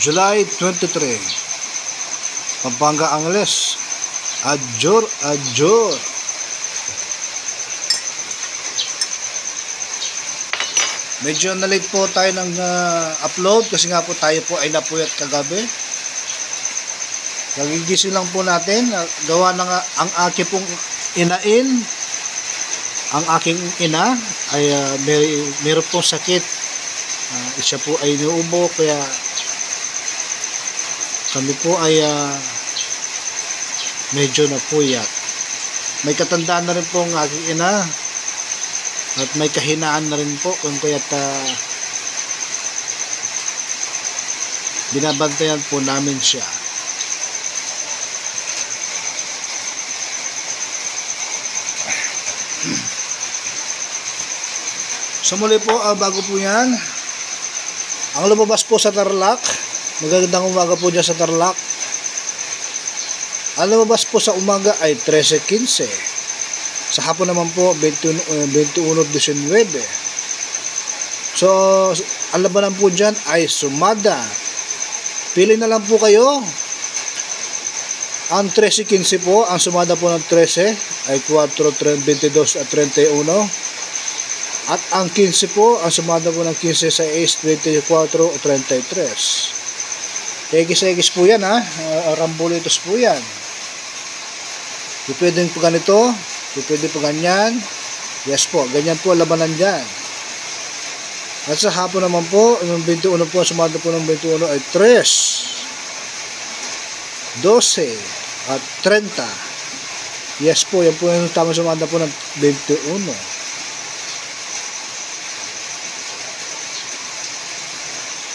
July 23, Pampanga, Angeles. Adjor. Medyo na-late po tayo ng upload kasi nga po tayo po ay napuyat kagabi. Nagigising lang po natin. Gawa na nga ang aking pong inain. Ang aking ina ay meron pong sakit. Siya po ay inuubo kaya kami po ay medyo napuyat. May katandaan na rin po ang aking ina at may kahinaan na rin po kung kaya't binabantayan po namin siya. So muli po, bago po yan, ang lumabas po sa Tarlac, magandang umaga po dyan sa Tarlac. Ang lumabas po sa umaga ay 13:15. Sa hapon naman po 21:19. So ang labanan po dyan ay sumada. Pili na lang po kayo. Ang 13:15 po, ang sumada po ng 13 ay 4:22 at 31. At ang 15 po, ang sumada po ng 15 sa 24 o 33. Egis po yan ha. Rambulitos po yan. Pwede po ganito. Pwede po ganyan. Yes po, ganyan po labanan dyan. At sa hapon naman po, yung 21 po, sumada po ng 21 ay 3, 12 at 30. Yes po, yan po yung tamang sumada po ng 21.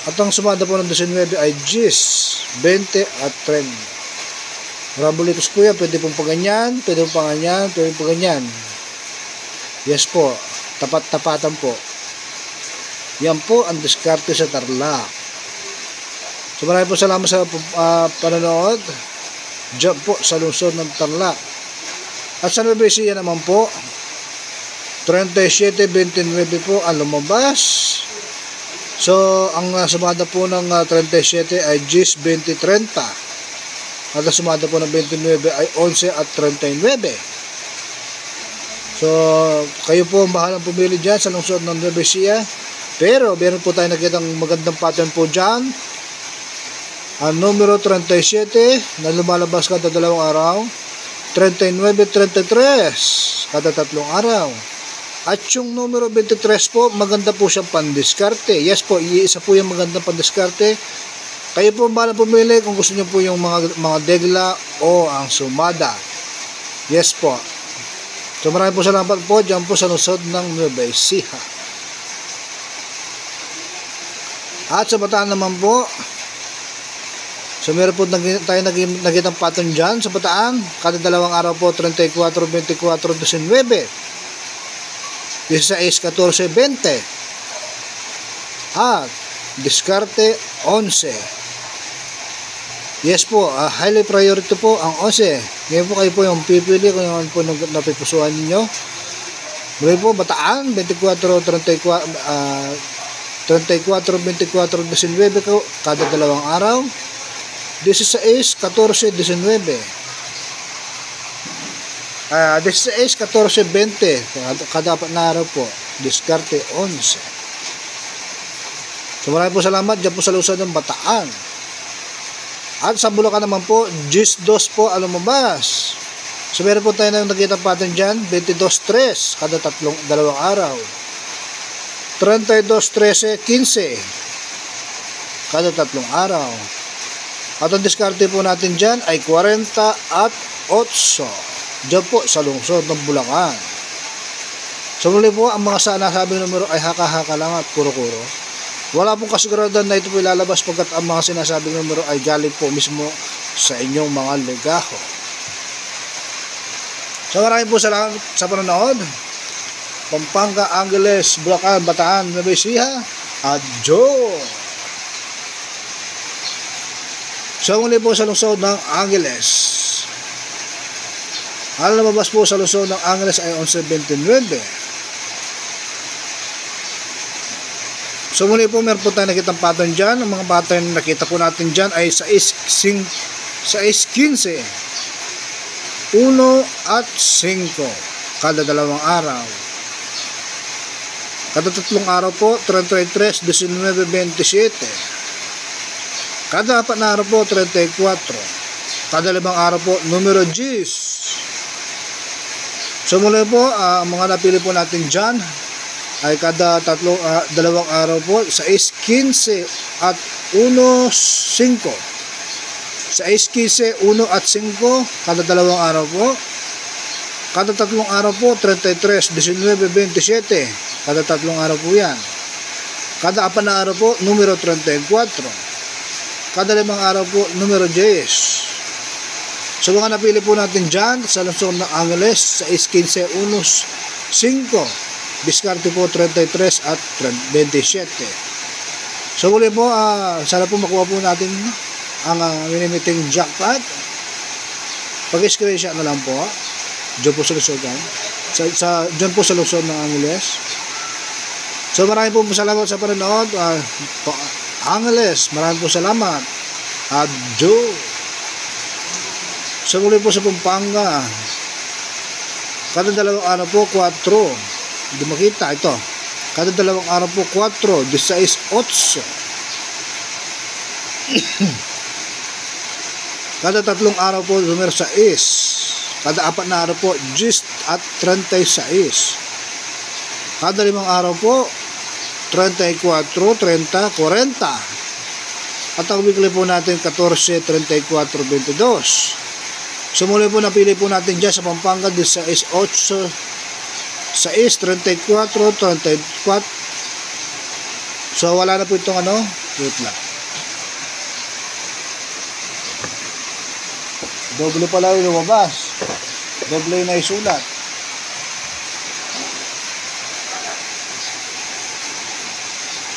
At ang sumada po ng 19 ay 10, 20 at 30. Rambulitos po yan, pwede pong paganyan, pwede pong paganyan, pwede pong paganyan. Yes po, tapat-tapatan po. Yan po ang diskarte sa Tarlac. So maraming po salamat sa panonood. Diyan po sa lungsod ng Tarlac. At sa Nueva Ecija naman po, 37-29 po ang lumabas. So ang sumada po ng 37 ay 10-20-30. At ang sumada po ng 29 ay 11 at 39. So kayo po bahalang pumili dyan sa lungsod ng Nueva Ecija. Pero meron po tayo nakitang magandang pattern po dyan. Ang numero 37 na lumalabas kada 2 araw, 39-33 kada 3 araw. At yung numero 23 po, maganda po siyang pandiskarte. Yes po, isa po yung magandang pandiskarte. Kayo po bahala pumili kung gusto niyo po yung mga degla o ang sumada. Yes po. So maraming po salamat po dyan po sa lungsod ng Nueva Ecija. At sa Bataan naman po, so meron po tayo nagitang pattern dyan sa Bataan. Kada 2 araw po, 34-24-19. 16-14-20 at diskarte 11. Yes po, highly priority po ang 11. Ngayon po kayo po yung pipili kung yung po napipusuan ninyo. Muli po Bataan 34-24-19 kada 2 araw, 16-14-19 16-14-20 kada 4 na araw po, diskarte 11. So maraming po salamat dyan po sa lungsod ng Bataan. At sa Bulacan naman po, 12 po ang lumabas. So meron po tayo na nakita pattern dyan, 22-3 kada 2 araw, 32-13-15 kada 3 araw. At ang diskarte po natin dyan ay 40 at 8 dyan po sa lungsod ng Bulacan. So muli po, ang mga sinasabing numero ay haka-haka lang at kuro-kuro. Wala pong kasiguraduhan na ito po ilalabas pagkat ang mga sinasabing numero ay galing po mismo sa inyong mga legaho. So maraming po salamat sa panonood. Pampanga, Angeles, Bulacan, Bataan, Nueva Ecija, at Joe. So muli po sa lungsod ng Angeles. Ang lumabas po sa lungsod ng Angeles ay 11-29. So muli po, meron po tayo nakitang pattern dyan. Ang mga pattern na nakita po natin dyan ay sa 15, 1 at 5 kada dalawang araw. Kada tatlong araw po, 33, 19, 27. Kada apat na araw po, 34. Kada limang araw po, numero 10. So muli po, ang mga napili po natin dyan ay kada dalawang araw po, 6, 15 at 1, 5. 6, 15, 1 at 5 kada dalawang araw po. Kada tatlong araw po, 33, 19, 27. Kada tatlong araw po yan. Kada apat na araw po, numero 34. Kada limang araw po, numero 10. So mga napili po natin dyan sa lungsod ng Angeles, sa 15, 1, 5. Diskarte po 33 at 27. So muli po, sana po makuha po natin ang minimiting jackpot. Pag-screenshot na lang po. Diyan po sa lungsod. Diyan po sa lungsod ng Angeles. So maraming po salamat sa panonood. Angeles, maraming po salamat. Adjo. So muli po sa Pampanga, kada dalawang araw po 4. Hindi makita ito. Kada dalawang araw po 4, 16, 8. Kada tatlong araw po numero 6. Kada apat na araw po 10 at 36. Kada limang araw po 34, 30, 40. At ang weekly po natin 14, 34, 22. So muli po napili po natin dyan sa Pampanga 16, 8, 6, 34, 34. So wala na po itong wait lang. Doble pala yung lumabas. Doble na isulat.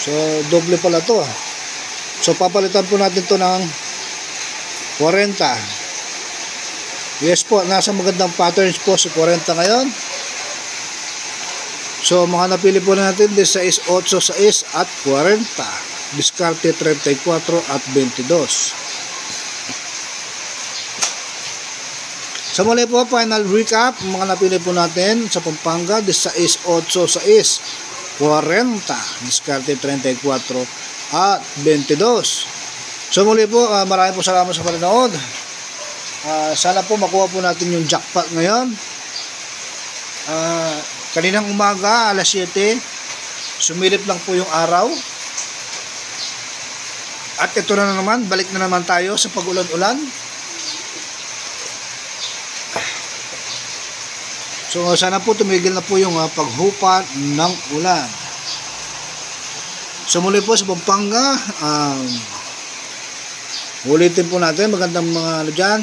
So doble pala to. So papalitan po natin to ng 40. Yes po, nasa magandang patterns po si 40 ngayon. So mga napili po natin 16, 8, 6 at 40. Diskarte 34 at 22. So muli po, final recap. Mga napili po natin sa Pampanga 16, 8, 6, 40. Diskarte 34 at 22. So muli po, maraming po salamat sa panonood. Sana po makuha po natin yung jackpot ngayon. Kaninang umaga, alas 7, sumilip lang po yung araw. At ito na naman, balik na naman tayo sa pag-ulan-ulan. So sana po tumigil na po yung paghupa ng ulan. So muli po sa Pampanga, ulitin po natin, magandang mga dyan.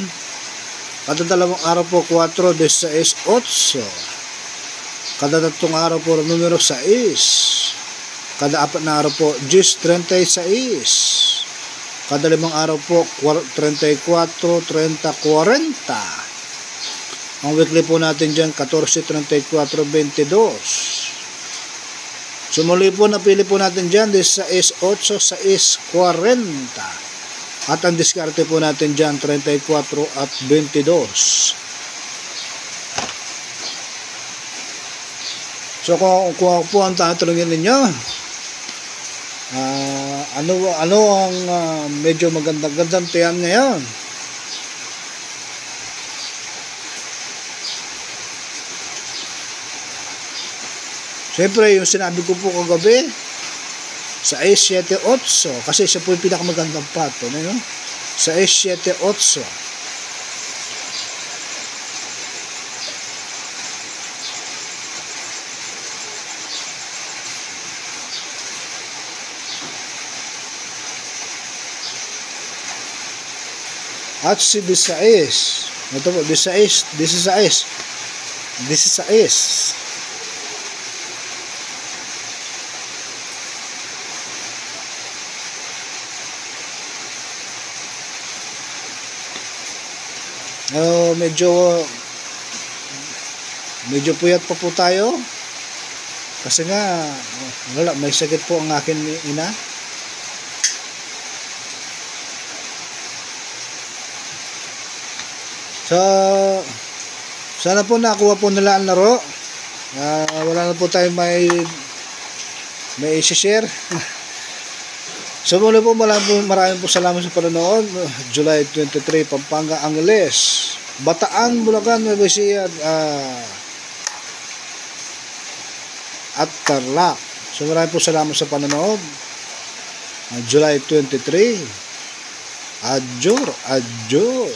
Kada dalawang araw po 4, 16, 8. Kada tatlong araw po numero 6. Kada apat na araw po 10, 36. Kada limang araw po 34, 30, 40. Ang weekly po natin dyan 14, 34, 22. So muli po napili po natin dyan 16, 8, 6, 40. At ang diskarte po natin dyan 34 at 22. So kung po ang tatanungin ninyo, ano ang medyo magandang tiyan ngayon? Siyempre, yung sinabi ko po kagabi, sa 6, 7, 8, kasi siya po yung pinakamagandang pato, no? Sa 6, 7, 8. At si 16. Ito po, 16. 16. Medyo puyat pa po tayo. Kasi nga, wala, may sakit po ang akin ina. So, sana po nakuha po nila ang laro. Wala na po tayong may isi-share. So muli po maraming po salamat sa panonood. July 23, Pampanga, Angeles, Bataan, Bulacan, Nueva Ecija, at Tarlac. So maraming po salamat sa panonood. July 23. Adjur.